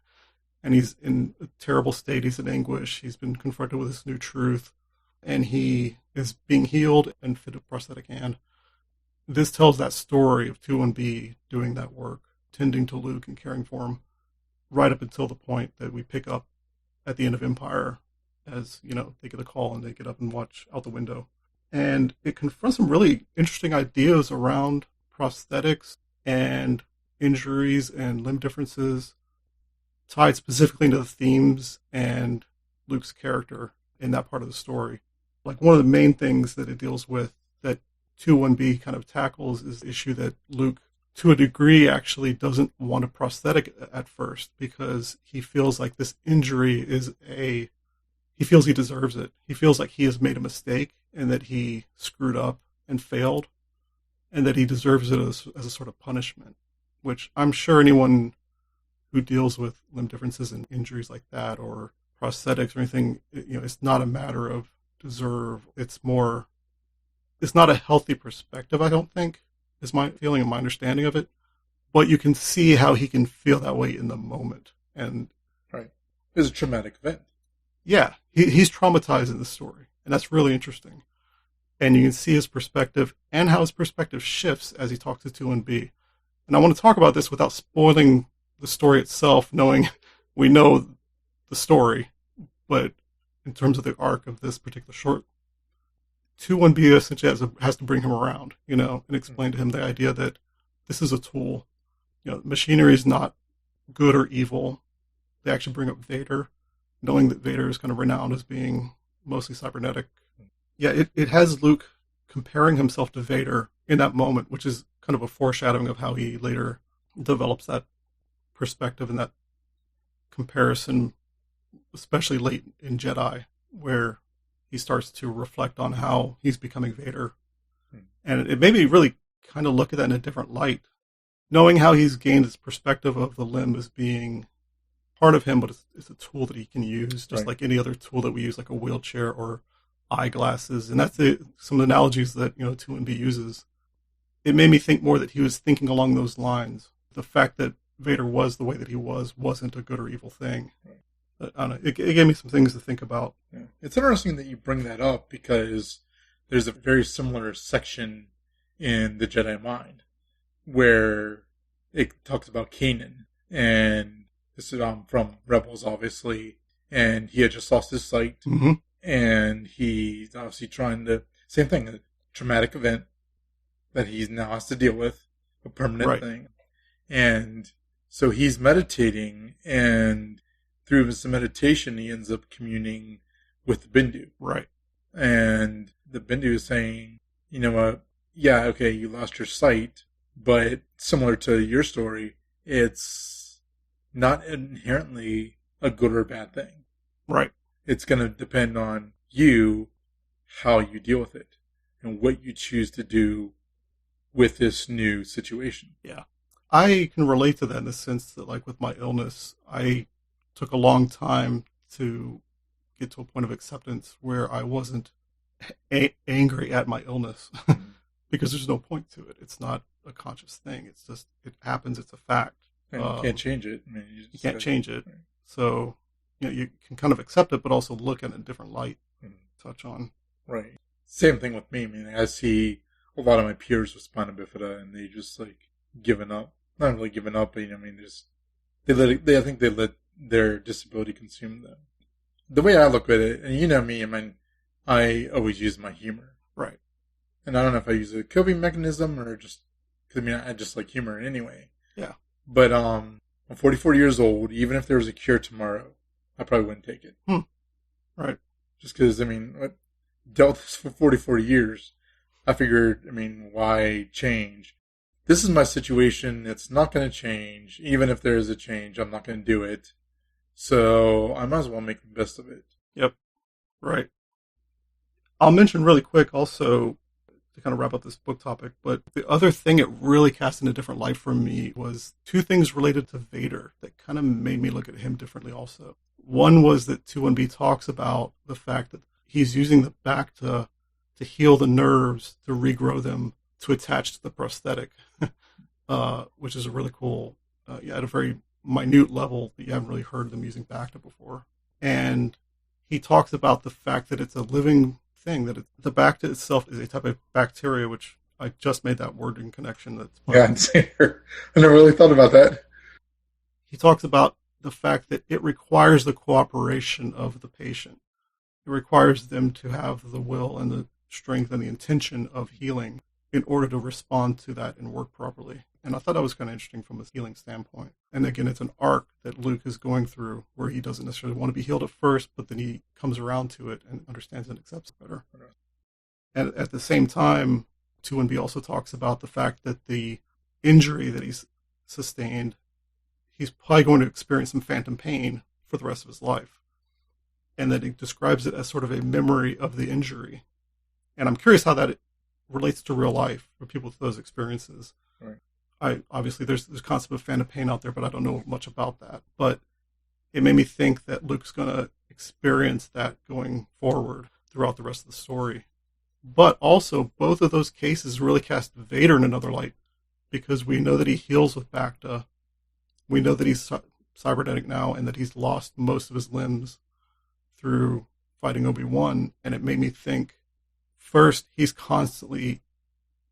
and he's in a terrible state. He's in anguish. He's been confronted with this new truth, and he is being healed and fit a prosthetic hand. This tells that story of 21B doing that work, tending to Luke and caring for him, right up until the point that we pick up at the end of Empire as, they get a call and they get up and watch out the window. And it confronts some really interesting ideas around prosthetics and injuries and limb differences, tied specifically into the themes and Luke's character in that part of the story. Like, one of the main things that it deals with that 2-1B kind of tackles is the issue that Luke, to a degree, actually doesn't want a prosthetic at first, because he feels like this injury he feels he deserves it. He feels like he has made a mistake and that he screwed up and failed, and that he deserves it as a sort of punishment, which I'm sure anyone who deals with limb differences and injuries like that, or prosthetics or anything, it's not a matter of deserve. It's not a healthy perspective, I don't think, is my feeling and my understanding of it. But you can see how he can feel that way in the moment. And right. It's a traumatic event. Yeah, he's traumatized in the story, and that's really interesting. And you can see his perspective and how his perspective shifts as he talks to 2-1B. And I want to talk about this without spoiling the story itself, knowing we know the story, but in terms of the arc of this particular short, 2-1B essentially has to bring him around, and explain to him the idea that this is a tool. Machinery is not good or evil. They actually bring up Vader, knowing that Vader is kind of renowned as being mostly cybernetic. Yeah, it has Luke comparing himself to Vader in that moment, which is kind of a foreshadowing of how he later develops that perspective and that comparison, especially late in Jedi, where he starts to reflect on how he's becoming Vader. And it made me really kind of look at that in a different light, knowing how he's gained his perspective of the limb as being part of him, but it's a tool that he can use, just like any other tool that we use, like a wheelchair or eyeglasses. And that's some of the analogies that 2-1B uses. It made me think more that he was thinking along those lines. The fact that Vader was the way that he wasn't a good or evil thing. I don't know. It gave me some things to think about. Yeah. It's interesting that you bring that up, because there's a very similar section in the Jedi Mind where it talks about Kanan, and this is from Rebels, obviously, and he had just lost his sight, and he's obviously trying to, same thing, a traumatic event that he now has to deal with, a permanent thing, and so he's meditating, and through his meditation, he ends up communing with the Bindu. Right. And the Bindu is saying, yeah, okay, you lost your sight, but similar to your story, it's not inherently a good or bad thing. Right. It's going to depend on you, how you deal with it, and what you choose to do with this new situation. Yeah. I can relate to that in the sense that, like, with my illness, I took a long time to get to a point of acceptance where I wasn't angry at my illness because there's no point to it. It's not a conscious thing. It's just, it happens. It's a fact. And you can't change it. I mean, you can't change it. Right. So, you can kind of accept it, but also look at it in a different light, touch on. Right. Same thing with me. I mean, I see a lot of my peers with spina bifida, and they just, like, given up. Not really giving up, but, I think they let their disability consume them. The way I look at it, and me, I always use my humor. Right. And I don't know if I use a coping mechanism or just, because I just like humor anyway. Yeah. But I'm 44 years old. Even if there was a cure tomorrow, I probably wouldn't take it. Right. Just because, I dealt with this for 44 years. I figured, why change? This is my situation. It's not going to change. Even if there is a change, I'm not going to do it. So I might as well make the best of it. Yep. Right. I'll mention really quick also, to kind of wrap up this book topic, but the other thing it really cast in a different light for me was two things related to Vader that kind of made me look at him differently also. One was that 2-1B talks about the fact that he's using the back to heal the nerves, to regrow them, to attach to the prosthetic, which is a really cool, at a very minute level that you haven't really heard them using Bacta before. And he talks about the fact that it's a living thing, that the Bacta itself is a type of bacteria, which I just made that wording connection. That's I never really thought about that. He talks about the fact that it requires the cooperation of the patient. It requires them to have the will and the strength and the intention of healing in order to respond to that and work properly. And I thought that was kind of interesting from a healing standpoint. And again, it's an arc that Luke is going through where he doesn't necessarily want to be healed at first, but then he comes around to it and understands and accepts it better. And at the same time, 2-1B also talks about the fact that the injury that he's sustained, he's probably going to experience some phantom pain for the rest of his life. And that he describes it as sort of a memory of the injury. And I'm curious how that relates to real life for people with those experiences. Right. Obviously, there's concept of phantom pain out there, but I don't know much about that. But it made me think that Luke's going to experience that going forward throughout the rest of the story. But also, both of those cases really cast Vader in another light, because we know that he heals with Bacta. We know that he's cybernetic now and that he's lost most of his limbs through fighting Obi-Wan. And it made me think, first, he's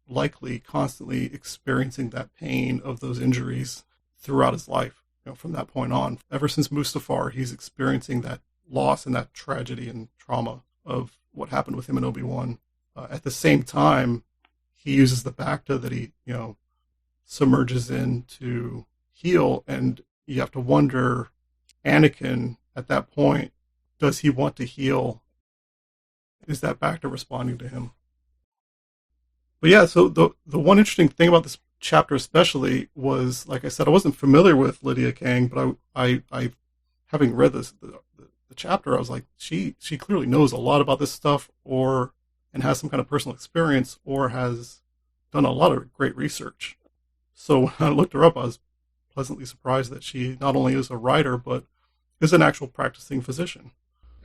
likely constantly experiencing that pain of those injuries throughout his life. From that point on, ever since Mustafar, he's experiencing that loss and that tragedy and trauma of what happened with him and Obi-Wan. At the same time, he uses the Bacta that he, submerges in to heal, and you have to wonder, Anakin, at that point, does he want to heal? Is that Bacta responding to him? But yeah, so the one interesting thing about this chapter especially was, like I said, I wasn't familiar with Lydia Kang, but I having read the chapter, I was like, she clearly knows a lot about this stuff, and has some kind of personal experience, or has done a lot of great research. So when I looked her up, I was pleasantly surprised that she not only is a writer, but is an actual practicing physician.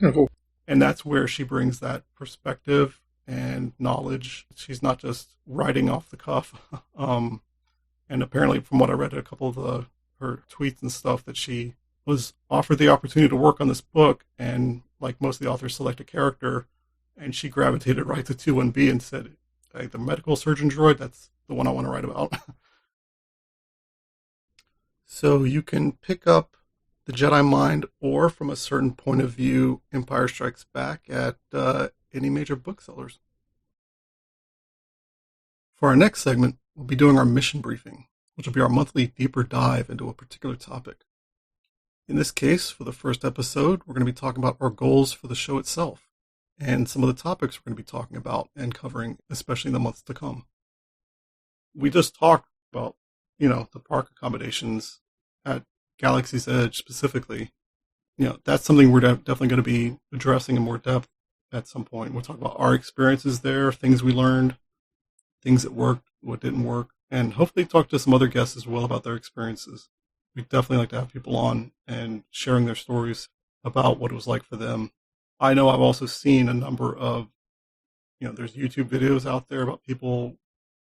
Cool. And that's where she brings that perspective and knowledge. She's not just writing off the cuff. And apparently, from what I read, a couple of her tweets and stuff, that she was offered the opportunity to work on this book, and like most of the authors, select a character, and she gravitated right to 2-1B and said, hey, the medical surgeon droid, that's the one I want to write about. So you can pick up The Jedi Mind, or from a certain point of view, Empire Strikes Back, at any major booksellers. For our next segment, we'll be doing our mission briefing, which will be our monthly deeper dive into a particular topic. In this case, for the first episode, we're going to be talking about our goals for the show itself, and some of the topics we're going to be talking about and covering, especially in the months to come. We just talked about, the park accommodations at Galaxy's Edge specifically. That's something we're definitely going to be addressing in more depth at some point. We'll talk about our experiences there, things we learned, things that worked, what didn't work, and hopefully talk to some other guests as well about their experiences. We definitely like to have people on and sharing their stories about what it was like for them. I know I've also seen a number of, there's YouTube videos out there about people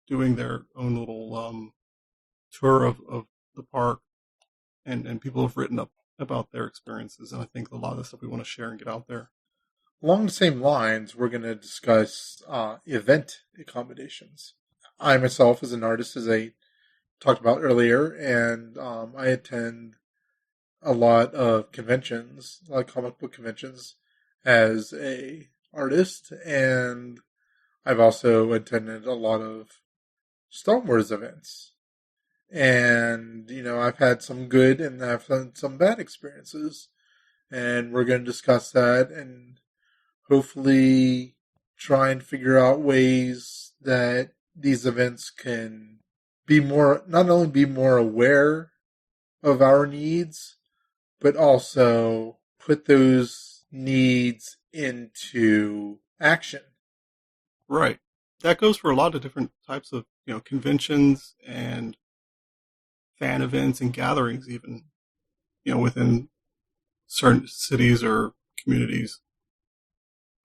doing their own little tour of the park, and people have written up about their experiences, and I think a lot of the stuff we want to share and get out there. Along the same lines, we're going to discuss event accommodations. I myself, as an artist, as I talked about earlier, and I attend a lot of conventions, a lot of comic book conventions as a artist, and I've also attended a lot of Star Wars events. And, I've had some good and I've had some bad experiences, and we're going to discuss that and hopefully try and figure out ways that these events can be not only be more aware of our needs, but also put those needs into action. Right. That goes for a lot of different types of, conventions and fan events and gatherings even, within certain cities or communities.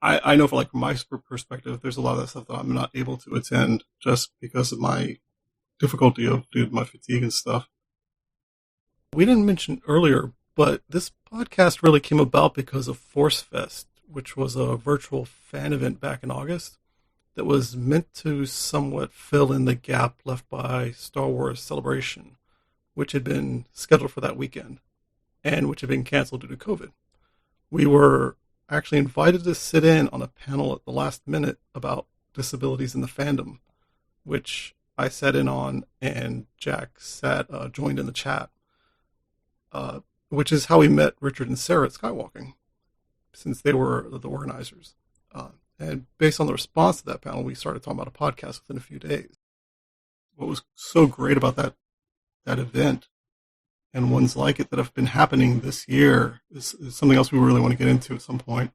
I know from my perspective, there's a lot of that stuff that I'm not able to attend just because of my difficulty due to my fatigue and stuff. We didn't mention earlier, but this podcast really came about because of Force Fest, which was a virtual fan event back in August that was meant to somewhat fill in the gap left by Star Wars Celebration, which had been scheduled for that weekend and which had been canceled due to COVID. We were actually invited to sit in on a panel at the last minute about disabilities in the fandom, which I sat in on, and Jack joined in the chat, which is how we met Richard and Sarah at Skywalking, since they were the organizers. And based on the response to that panel, we started talking about a podcast within a few days. What was so great about that event, and ones like it that have been happening this year, is something else we really want to get into at some point,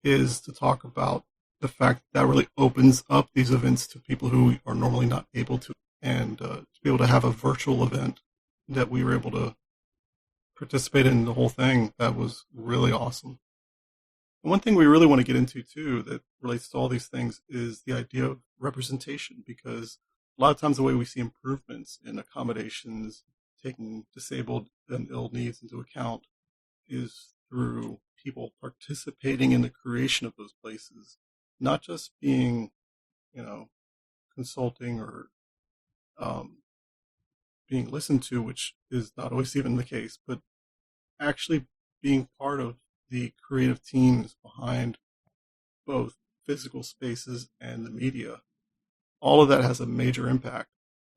is to talk about the fact that really opens up these events to people who are normally not able to, and to be able to have a virtual event that we were able to participate in the whole thing, that was really awesome. And one thing we really want to get into too that relates to all these things is the idea of representation, because a lot of times the way we see improvements in accommodations, taking disabled and ill needs into account, is through people participating in the creation of those places, not just being, consulting or being listened to, which is not always even the case, but actually being part of the creative teams behind both physical spaces and the media. All of that has a major impact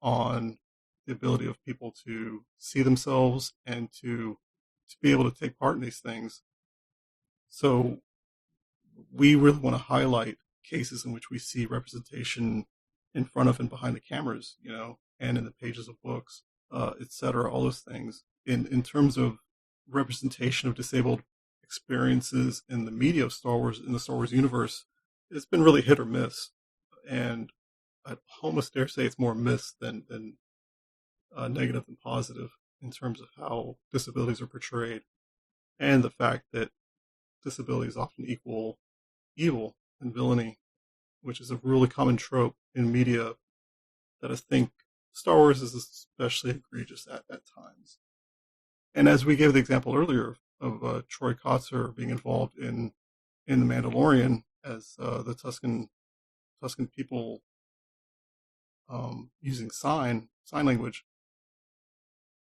on the ability of people to see themselves and to be able to take part in these things. So we really want to highlight cases in which we see representation in front of and behind the cameras, and in the pages of books, etc., all those things. In terms of representation of disabled experiences in the media of Star Wars, in the Star Wars universe, it's been really hit or miss. And I almost dare say it's more miss than negative than positive in terms of how disabilities are portrayed, and the fact that disabilities often equal evil and villainy, which is a really common trope in media that I think Star Wars is especially egregious at times. And as we gave the example earlier of Troy Kotzer being involved in The Mandalorian as the Tuscan people using sign language,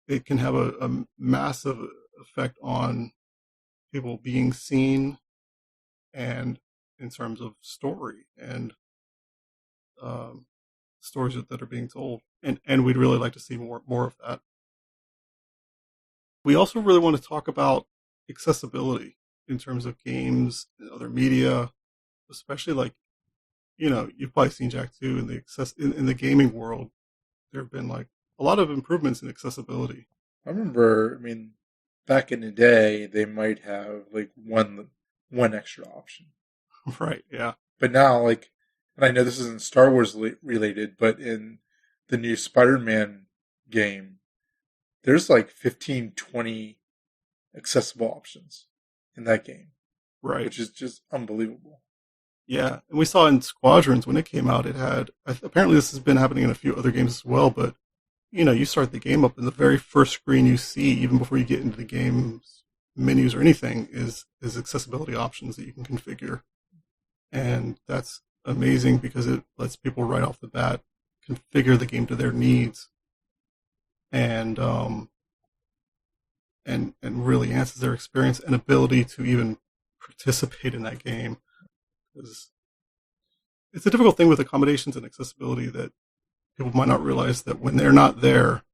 it can have a massive effect on people being seen, and in terms of story and stories that are being told. And we'd really like to see more of that. We also really want to talk about accessibility in terms of games and other media, especially you've probably seen, Jack, too, in the gaming world. There have been a lot of improvements in accessibility. I remember, back in the day, they might have one extra option. Right, yeah. But now, and I know this isn't Star Wars related, but in the new Spider-Man game, there's 15, 20 accessible options in that game. Right. Which is just unbelievable. Yeah, and we saw in Squadrons when it came out, it had, apparently this has been happening in a few other games as well, but, you start the game up and the very first screen you see, even before you get into the game's menus or anything, is accessibility options that you can configure. And that's amazing because it lets people right off the bat configure the game to their needs, and really enhances their experience and ability to even participate in that game. Because it's a difficult thing with accommodations and accessibility that people might not realize that when they're not there,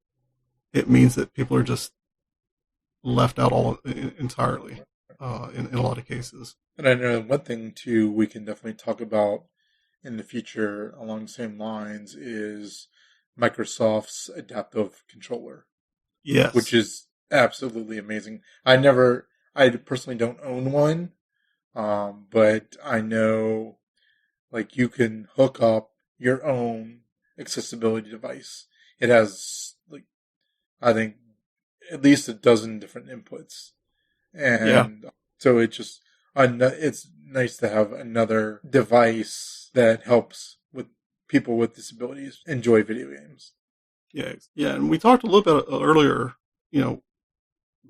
it means that people are just left out entirely in a lot of cases. And I know one thing, too, we can definitely talk about in the future along the same lines is Microsoft's adaptive controller. Yes. Which is absolutely amazing. I personally don't own one, but I know you can hook up your own accessibility device. It has I think at least a dozen different inputs, and so it's nice to have another device that helps with people with disabilities enjoy video games. Yeah, and we talked a little bit earlier,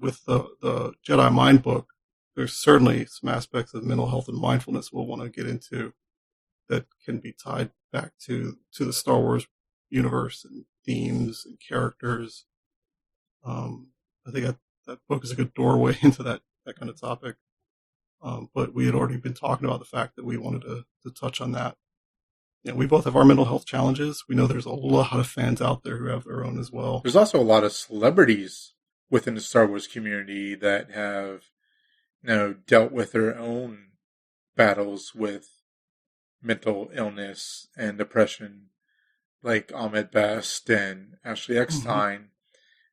with the Jedi Mind book. There's certainly some aspects of mental health and mindfulness we'll want to get into that can be tied back to the Star Wars universe and themes and characters. I think that book is a good doorway into that kind of topic. but we had already been talking about the fact that we wanted to touch on that. We both have our mental health challenges. We know there's a lot of fans out there who have their own as well. There's also a lot of celebrities within the Star Wars community that have, dealt with their own battles with mental illness and depression, like Ahmed Best and Ashley Eckstein.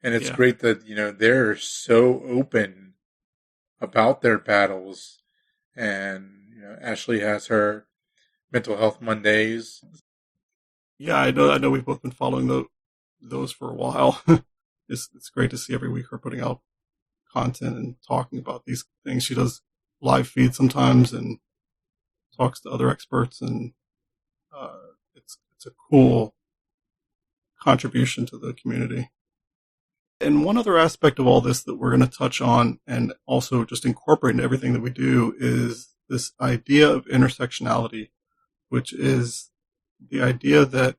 And it's great that, they're so open about their battles. And, Ashley has her Mental Health Mondays. Yeah, I know we've both been following those for a while. It's great to see every week her putting out content and talking about these things. She does live feeds sometimes and talks to other experts, and it's a cool contribution to the community. And one other aspect of all this that we're going to touch on and also just incorporate into everything that we do is this idea of intersectionality, which is the idea that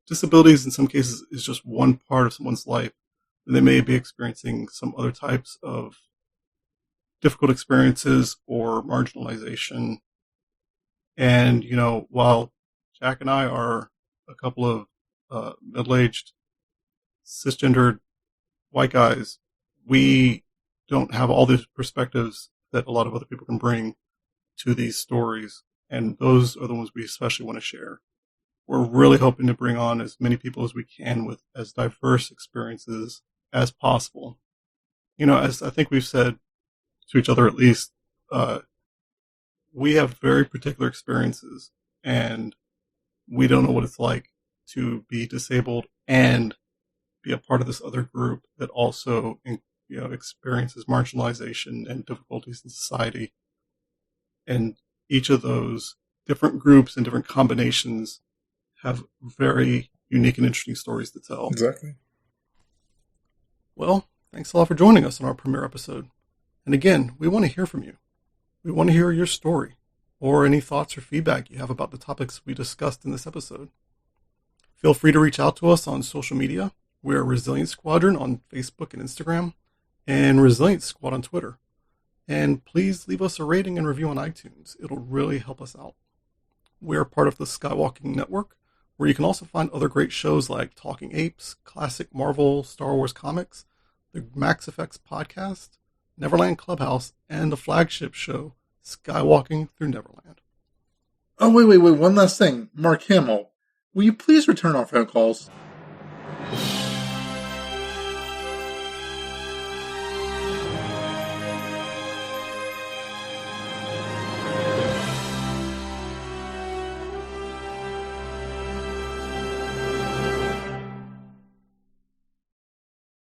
disabilities in some cases is just one part of someone's life. They may be experiencing some other types of difficult experiences or marginalization. And, while Jack and I are a couple of middle-aged, cisgendered white guys, we don't have all these perspectives that a lot of other people can bring to these stories. And those are the ones we especially want to share. We're really hoping to bring on as many people as we can with as diverse experiences as possible. As I think we've said to each other at least, we have very particular experiences, and we don't know what it's like to be disabled and be a part of this other group that also, experiences marginalization and difficulties in society. And each of those different groups and different combinations have very unique and interesting stories to tell. Exactly. Well, thanks a lot for joining us on our premiere episode. And again, we want to hear from you. We want to hear your story or any thoughts or feedback you have about the topics we discussed in this episode. Feel free to reach out to us on social media. We're Resilience Squadron on Facebook and Instagram, and Resilience Squad on Twitter. And please leave us a rating and review on iTunes. It'll really help us out. We're part of the Skywalking Network, where you can also find other great shows like Talking Apes, classic Marvel, Star Wars comics, the Max Effects podcast, Neverland Clubhouse, and the flagship show, Skywalking Through Neverland. Oh, wait. One last thing. Mark Hamill, will you please return our phone calls?